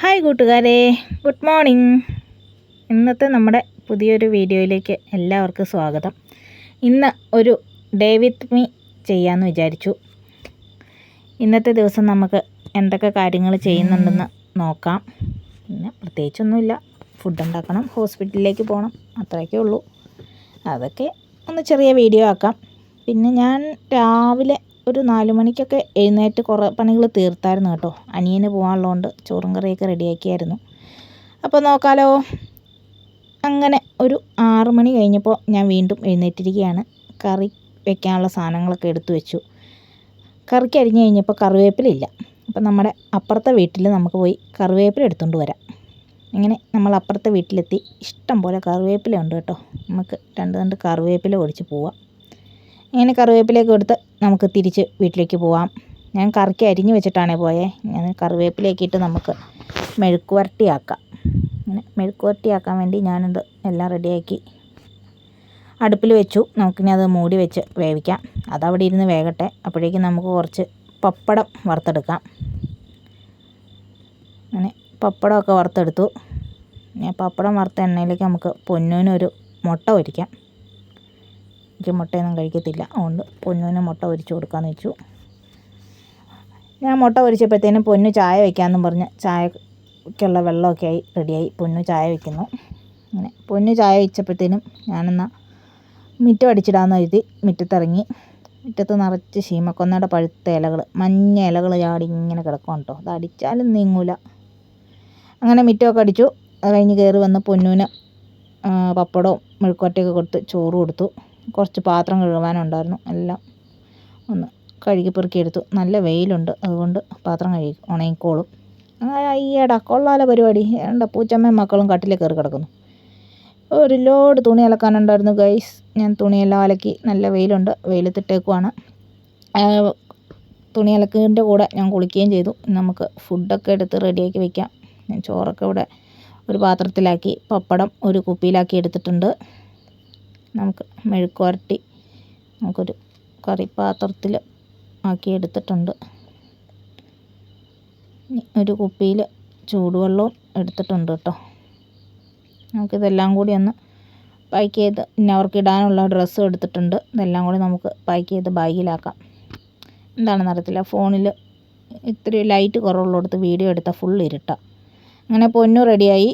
Hi കൂട്ടുകാരെ, good morning. ഇന്നത്തെ നമ്മുടെ പുതിയൊരു വീഡിയോയിലേക്ക് എല്ലാവർക്കും സ്വാഗതം. ഇന്ന് ഒരു ഡേ വിത്ത് മീ ചെയ്യാമെന്ന് വിചാരിച്ചു. ഇന്നത്തെ ദിവസം നമുക്ക് എന്തൊക്കെ കാര്യങ്ങൾ ചെയ്യുന്നുണ്ടെന്ന് നോക്കാം. പിന്നെ പ്രത്യേകിച്ചൊന്നുമില്ല, ഫുഡ് ഉണ്ടാക്കണം, ഹോസ്പിറ്റലിലേക്ക് പോകണം, അത്രയൊക്കെ ഉള്ളൂ. അതൊക്കെ ഒന്ന് ചെറിയ വീഡിയോ ആക്കാം. പിന്നെ ഞാൻ രാവിലെ ഒരു 4 മണിക്കൊക്കെ എഴുന്നേറ്റ് കുറേ പണികൾ തീർത്തായിരുന്നു കേട്ടോ. അനിയന് പോകാനുള്ളതുകൊണ്ട് ചോറും കറിയൊക്കെ റെഡിയാക്കിയായിരുന്നു. അപ്പോൾ നോക്കാലോ. അങ്ങനെ ഒരു 6 മണി കഴിഞ്ഞപ്പോൾ ഞാൻ വീണ്ടും എഴുന്നേറ്റിരിക്കുകയാണ്. കറി വെക്കാനുള്ള സാധനങ്ങളൊക്കെ എടുത്തു വെച്ചു. കറിക്ക് അരിഞ്ഞ് കഴിഞ്ഞപ്പോൾ കറിവേപ്പിലില്ല. അപ്പം നമ്മുടെ അപ്പുറത്തെ വീട്ടിൽ നമുക്ക് പോയി കറിവേപ്പില എടുത്തുകൊണ്ട് വരാം. അങ്ങനെ നമ്മൾ അപ്പുറത്തെ വീട്ടിലെത്തി. ഇഷ്ടം പോലെ കറിവേപ്പില ഉണ്ട് കേട്ടോ. നമുക്ക് 2 കറിവേപ്പില ഒടിച്ച് പോവാം. ഇങ്ങനെ കറിവേപ്പിലേക്ക് കൊടുത്ത് നമുക്ക് തിരിച്ച് വീട്ടിലേക്ക് പോവാം. ഞാൻ കറിക്ക് അരിഞ്ഞ് വെച്ചിട്ടാണേ പോയേ. ഞാൻ കറിവേപ്പിലേക്ക് ഇട്ട് നമുക്ക് മെഴുക്ക് വരട്ടിയാക്കാം. അങ്ങനെ മെഴുക്ക് വരട്ടിയാക്കാൻ വേണ്ടി ഞാനത് എല്ലാം റെഡിയാക്കി അടുപ്പിൽ വെച്ചു. നമുക്കിനി അത് മൂടി വെച്ച് വേവിക്കാം. അതവിടെ ഇരുന്ന് വേകട്ടെ. അപ്പോഴേക്കും നമുക്ക് കുറച്ച് പപ്പടം വറുത്തെടുക്കാം. അങ്ങനെ പപ്പടമൊക്കെ വറുത്തെടുത്തു. ഞാൻ പപ്പടം വറുത്ത എണ്ണയിലേക്ക് നമുക്ക് പൊന്നൂനൊരു മുട്ട പൊരിക്കാം. എനിക്ക് മുട്ടയൊന്നും കഴിക്കത്തില്ല, അതുകൊണ്ട് പൊന്നൂന് മുട്ട പൊരിച്ച് കൊടുക്കാമെന്ന് വെച്ചു. ഞാൻ മുട്ട പൊരിച്ചപ്പോഴത്തേനും പൊന്നു ചായ വയ്ക്കാമെന്നും പറഞ്ഞ് ചായക്കുള്ള വെള്ളമൊക്കെ ആയി റെഡിയായി. പൊന്നു ചായ വയ്ക്കുന്നു. അങ്ങനെ പൊന്നു ചായ വെച്ചപ്പോഴത്തേനും ഞാനെന്നാൽ മുറ്റം അടിച്ചിടാമെന്ന് കരുതി മുറ്റത്തിറങ്ങി. മുറ്റത്ത് നിറച്ച് ശീമക്കൊന്നയുടെ പഴുത്ത ഇലകൾ, മഞ്ഞ ഇലകൾ ചാടി ഇങ്ങനെ കിടക്കും കേട്ടോ. അത് അടിച്ചാലും നീങ്ങൂല. അങ്ങനെ മുറ്റമൊക്കെ അടിച്ചു. അത് കഴിഞ്ഞ് കയറി വന്ന് പൊന്നൂന് പപ്പടവും മെഴുക്കുവരട്ടിയൊക്കെ കൊടുത്ത് ചോറ് കൊടുത്തു. കുറച്ച് പാത്രം കഴുകാനുണ്ടായിരുന്നു, എല്ലാം ഒന്ന് കഴുകി പെറുക്കിയെടുത്തു. നല്ല വെയിലുണ്ട്, അതുകൊണ്ട് പാത്രം കഴുകി ഉണങ്ങിക്കോളും. അയ്യടാ, കൊള്ളാല പരിപാടി. ഏണ്ട പൂച്ചമ്മയും മക്കളും കട്ടിൽ കയറി കിടക്കുന്നു. ഒരു ലോഡ് തുണി അലക്കാനുണ്ടായിരുന്നു ഗൈസ്. ഞാൻ തുണിയെല്ലാം അലക്കി. നല്ല വെയിലുണ്ട്, വെയിലത്തിട്ടേക്കുവാണ്. തുണി അലക്കിൻ്റെ കൂടെ ഞാൻ കുളിക്കുകയും ചെയ്തു. നമുക്ക് ഫുഡൊക്കെ എടുത്ത് റെഡിയാക്കി വയ്ക്കാം. ഞാൻ ചോറൊക്കെ ഇവിടെ ഒരു പാത്രത്തിലാക്കി, പപ്പടം ഒരു കുപ്പിയിലാക്കി എടുത്തിട്ടുണ്ട്. നമുക്ക് മെഴുക്ക് വരട്ടി നമുക്കൊരു കറിപ്പാത്രത്തിൽ ആക്കി എടുത്തിട്ടുണ്ട്. ഒരു കുപ്പിയിൽ ചൂടുവെള്ളവും എടുത്തിട്ടുണ്ട് കേട്ടോ. നമുക്കിതെല്ലാം കൂടി ഒന്ന് പാക്ക് ചെയ്ത്, പിന്നെ അവർക്ക് ഇടാനുള്ള ഡ്രസ്സും എടുത്തിട്ടുണ്ട്. ഇതെല്ലാം കൂടി നമുക്ക് പാക്ക് ചെയ്ത് ബാഗിലാക്കാം. എന്താണെന്ന് അറിയത്തില്ല, ഫോണിൽ ഇത്തിരി ലൈറ്റ് കുറവുള്ളിടത്ത് വീഡിയോ എടുത്താൽ ഫുൾ ഇരുട്ടാണ്. അങ്ങനെ പൊന്നു റെഡിയായി,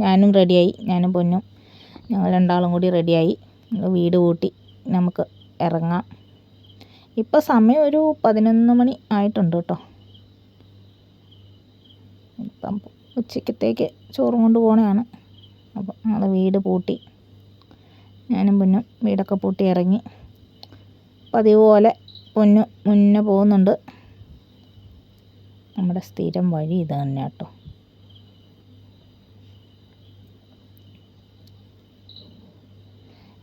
ഞാനും റെഡിയായി. ഞാനും പൊന്നും ഞങ്ങൾ 2 കൂടി റെഡിയായി. വീട് കൂട്ടി നമുക്ക് ഇറങ്ങാം. ഇപ്പോൾ സമയം ഒരു 11 മണി ആയിട്ടുണ്ട് കേട്ടോ. ഇപ്പം ഉച്ചക്കത്തേക്ക് ചോറും കൊണ്ട് പോകണതാണ്. അപ്പം ഞങ്ങൾ വീട് പൂട്ടി, ഞാനും പൊന്നും വീടൊക്കെ പൂട്ടി ഇറങ്ങി. പതിവ് പോലെ പൊന്നു മുന്നേ പോകുന്നുണ്ട്. നമ്മുടെ സ്ഥിരം വഴി ഇത് തന്നെ കേട്ടോ.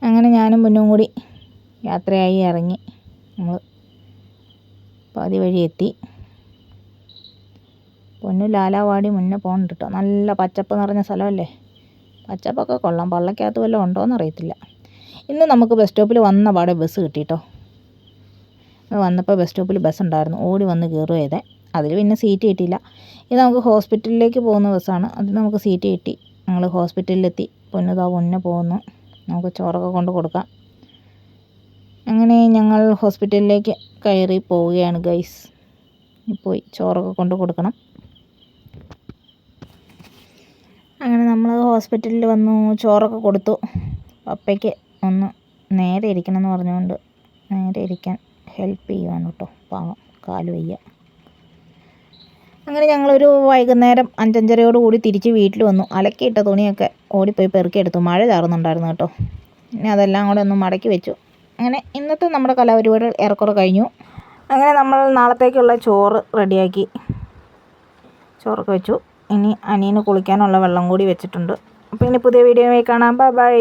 അങ്ങനെ ഞാനും പൊന്നും കൂടി യാത്രയായി ഇറങ്ങി. നമ്മൾ പാതി വഴി എത്തി. പൊന്നു ലാലാവാടി മുന്നേ പോകുന്നുണ്ട് കേട്ടോ. നല്ല പച്ചപ്പ് നിറഞ്ഞ സ്ഥലമല്ലേ. പച്ചപ്പൊക്കെ കൊള്ളാം. പള്ളക്കകത്ത് വല്ലതും ഉണ്ടോയെന്ന് അറിയത്തില്ല. ഇന്ന് നമുക്ക് ബസ് സ്റ്റോപ്പിൽ വന്ന പാടെ ബസ് കിട്ടി കേട്ടോ. വന്നപ്പോൾ ബസ് സ്റ്റോപ്പിൽ ബസ് ഉണ്ടായിരുന്നു. ഓടി വന്ന് കയറുക ചെയ്തേ. അതിൽ പിന്നെ സീറ്റ് കിട്ടിയില്ല. ഇത് നമുക്ക് ഹോസ്പിറ്റലിലേക്ക് പോകുന്ന ബസ്സാണ്. അത് നമുക്ക് സീറ്റ് കിട്ടി. ഞങ്ങൾ ഹോസ്പിറ്റലിലെത്തി. പൊന്നുതാ മുന്നേ പോകുന്നു. നമുക്ക് ചോറൊക്കെ കൊണ്ട് കൊടുക്കാം. അങ്ങനെ ഞങ്ങൾ ഹോസ്പിറ്റലിലേക്ക് കയറി പോവുകയാണ് ഗൈസ്. പോയി ചോറൊക്കെ കൊണ്ട് കൊടുക്കണം. അങ്ങനെ നമ്മൾ ഹോസ്പിറ്റലിൽ വന്നു, ചോറൊക്കെ കൊടുത്തു. പപ്പയ്ക്ക് ഒന്ന് നേരെ ഇരിക്കണം എന്ന് പറഞ്ഞുകൊണ്ട് നേരെ ഇരിക്കാൻ ഹെൽപ്പ് ചെയ്യുവാണ് കേട്ടോ. പാവം, കാല് വയ്യ. അങ്ങനെ ഞങ്ങളൊരു വൈകുന്നേരം 5:30 കൂടി തിരിച്ച് വീട്ടിൽ വന്നു. അലക്കിയിട്ട തുണിയൊക്കെ ഓടിപ്പോയി പെറുക്കിയെടുത്തു. മഴ ചാറുന്നുണ്ടായിരുന്നു കേട്ടോ. പിന്നെ അതെല്ലാം കൂടെ ഒന്ന് മടക്കി വെച്ചു. അങ്ങനെ ഇന്നത്തെ നമ്മുടെ കലാപരിപാടികൾ ഏറെക്കുറെ കഴിഞ്ഞു. അങ്ങനെ നമ്മൾ നാളത്തേക്കുള്ള ചോറ് റെഡിയാക്കി. ചോറൊക്കെ വെച്ചു. ഇനി അനിയന് കുളിക്കാനുള്ള വെള്ളം കൂടി വെച്ചിട്ടുണ്ട്. അപ്പോൾ ഇനി പുതിയ വീഡിയോയിൽ കാണാം. Bye bye.